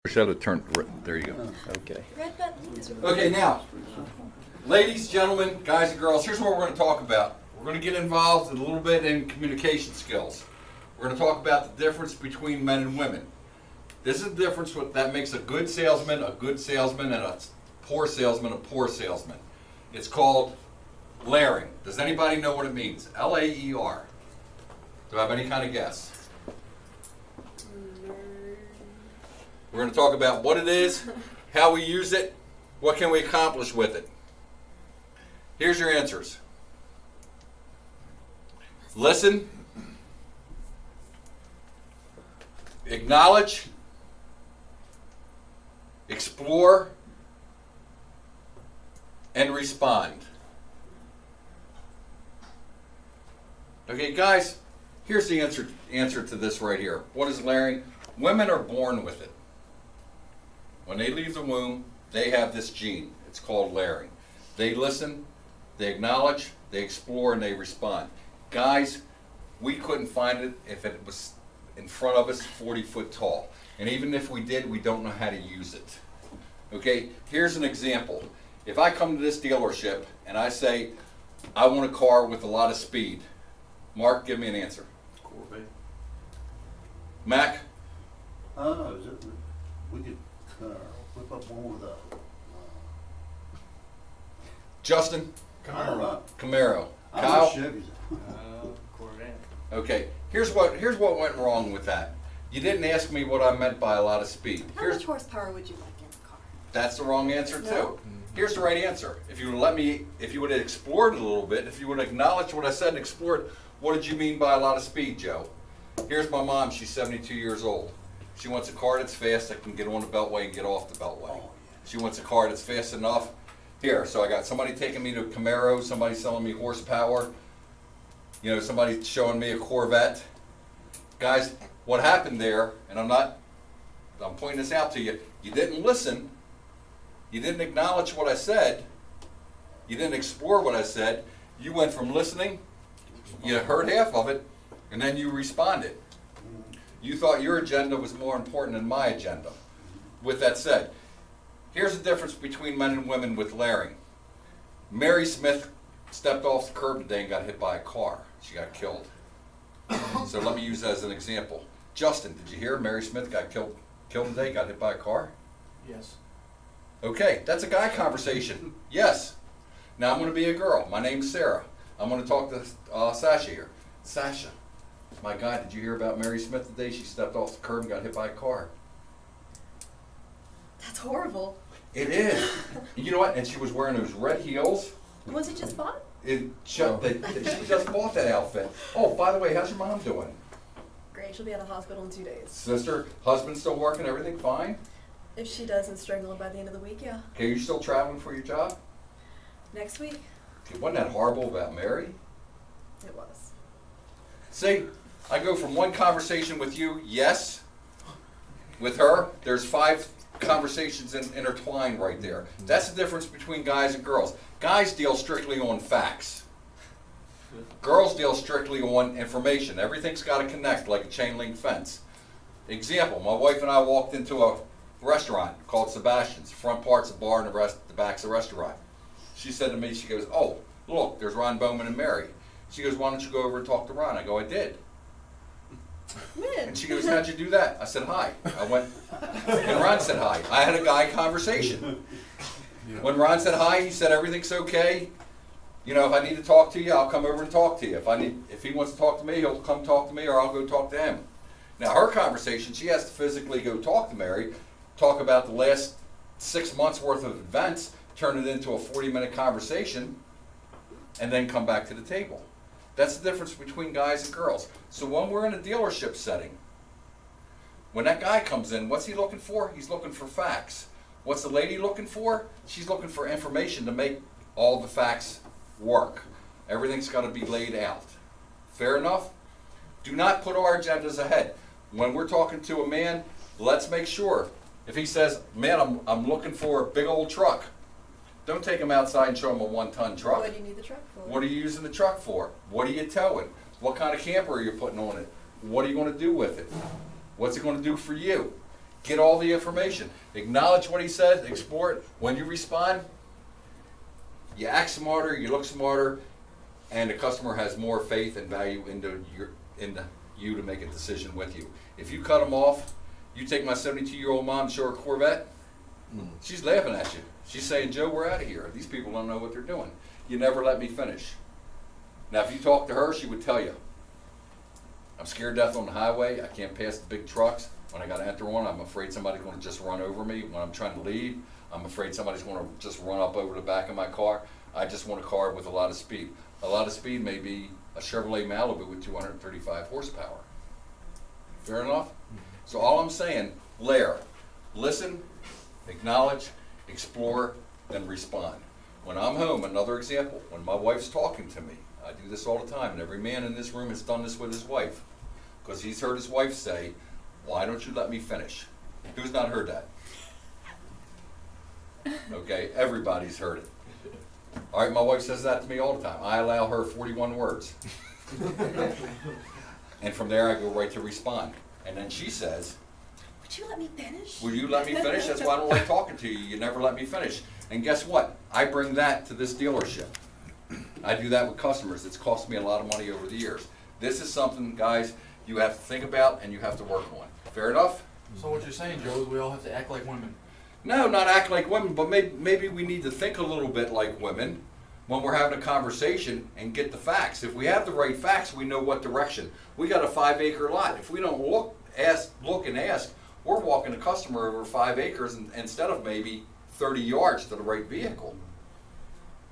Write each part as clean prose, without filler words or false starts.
Push out a turn. There you go. Okay. Okay, now, ladies, gentlemen, guys and girls, here's what we're going to talk about. We're going to get involved a little bit in communication skills. We're going to talk about the difference between men and women. This is the difference that makes a good salesman, and a poor salesman, a poor salesman. It's called layering. Does anybody know what it means? L-A.E.R. Do I have any kind of guess? We're going to talk about what it is, how we use it, what can we accomplish with it. Here's your answers. Listen, acknowledge, explore, and respond. Okay, guys, here's the answer to this right here. What is layering? Women are born with it. When they leave the womb, they have this gene. It's called layering. They listen, they acknowledge, they explore, and they respond. Guys, we couldn't find it if it was in front of us 40 foot tall. And even if we did, we don't know how to use it. Okay, here's an example. If I come to this dealership and I say, I want a car with a lot of speed, Mark, give me an answer. Corvette. Mac? We could whip up one with a Justin? Camaro. Kyle? Chevy. Corvette. Okay, here's what went wrong with that. You didn't ask me what I meant by a lot of speed. How much horsepower would you like in a car? That's the wrong answer No. too. Here's the right answer. If you would have explored it a little bit, if you would have acknowledged what I said and explored, what did you mean by a lot of speed, Joe? Here's my mom, she's 72 years old. She wants a car that's fast that can get on the beltway and get off the beltway. She wants a car that's fast enough. Here, so I got somebody taking me to Camaro, somebody selling me horsepower, you know, somebody showing me a Corvette. Guys, what happened there, and I'm pointing this out to you, you didn't listen, you didn't acknowledge what I said, you didn't explore what I said, you went from listening, you heard half of it, and then you responded. You thought your agenda was more important than my agenda. With that said, here's the difference between men and women with layering. Mary Smith stepped off the curb today and got hit by a car. She got killed. So let me use that as an example. Justin, did you hear Mary Smith got killed today, got hit by a car? Yes. Okay, that's a guy conversation. Yes. Now I'm going to be a girl. My name's Sarah. I'm going to talk to Sasha here. Sasha, my God, did you hear about Mary Smith today? She stepped off the curb and got hit by a car. That's horrible. It is. You know what? And she was wearing those red heels. Was it just bought? She just bought that outfit. Oh, by the way, how's your mom doing? Great, she'll be out of hospital in 2 days. Sister, husband still working, everything fine? If she doesn't strangle him by the end of the week, yeah. Okay, you still traveling for your job? Next week? Okay, wasn't that horrible about Mary? It was. See, I go from one conversation with you, yes, with her, there's 5 conversations intertwined right there. That's the difference between guys and girls. Guys deal strictly on facts. Girls deal strictly on information. Everything's got to connect like a chain link fence. Example, my wife and I walked into a restaurant called Sebastian's. Front part's a bar and the back's a restaurant. She said to me, she goes, oh, look, there's Ron Bowman and Mary. She goes, why don't you go over and talk to Ron? I go, I did. When? And she goes, how'd you do that? I said, hi. I went, and Ron said hi. I had a guy conversation. When Ron said hi, he said, everything's okay. You know, if I need to talk to you, I'll come over and talk to you. If he wants to talk to me, he'll come talk to me, or I'll go talk to him. Now, her conversation, she has to physically go talk to Mary, talk about the last 6 months worth of events, turn it into a 40-minute conversation, and then come back to the table. That's the difference between guys and girls. So when we're in a dealership setting, when that guy comes in, what's he looking for? He's looking for facts. What's the lady looking for? She's looking for information to make all the facts work. Everything's got to be laid out. Fair enough? Do not put our agendas ahead. When we're talking to a man, let's make sure. If he says, man, I'm looking for a big old truck, don't take him outside and show him a 1-ton truck. What do you need the truck for? What are you using the truck for? What are you towing? What kind of camper are you putting on it? What are you going to do with it? What's it going to do for you? Get all the information. Acknowledge what he says, explore it. When you respond, you act smarter, you look smarter, and the customer has more faith and value into you to make a decision with you. If you cut them off, you take my 72-year-old mom to show her Corvette, she's laughing at you. She's saying, Joe, we're out of here. These people don't know what they're doing. You never let me finish. Now, if you talk to her, she would tell you, I'm scared to death on the highway. I can't pass the big trucks. When I got to enter one, I'm afraid somebody's going to just run over me. When I'm trying to leave, I'm afraid somebody's going to just run up over the back of my car. I just want a car with a lot of speed. A lot of speed may be a Chevrolet Malibu with 235 horsepower. Fair enough? So all I'm saying, L.A.E.R. Listen, acknowledge, explore, then respond. When I'm home, another example, when my wife's talking to me, I do this all the time, and every man in this room has done this with his wife, because he's heard his wife say, why don't you let me finish? Who's not heard that? Okay, everybody's heard it. All right, my wife says that to me all the time. I allow her 41 words. And from there, I go right to respond. And then she says, Would you let me finish? will you let me finish? That's why I don't like talking to you. You never let me finish. And guess what? I bring that to this dealership. I do that with customers. It's cost me a lot of money over the years. This is something, guys, you have to think about and you have to work on. Fair enough? So what you're saying, Joe, is we all have to act like women. No, not act like women, but maybe we need to think a little bit like women when we're having a conversation and get the facts. If we have the right facts, we know what direction. We got a 5-acre lot. If we don't look and ask, we're walking a customer over 5 acres instead of maybe 30 yards to the right vehicle.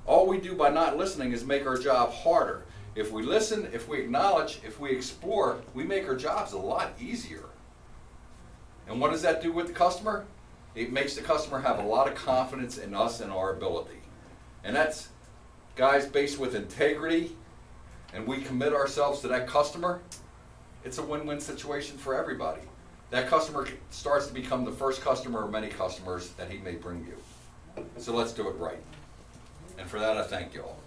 All we do by not listening is make our job harder. If we listen, if we acknowledge, if we explore, we make our jobs a lot easier. And what does that do with the customer? It makes the customer have a lot of confidence in us and our ability. And that's, guys, based with integrity, and we commit ourselves to that customer, it's a win-win situation for everybody. That customer starts to become the first customer of many customers that he may bring you. So let's do it right. And for that, I thank you all.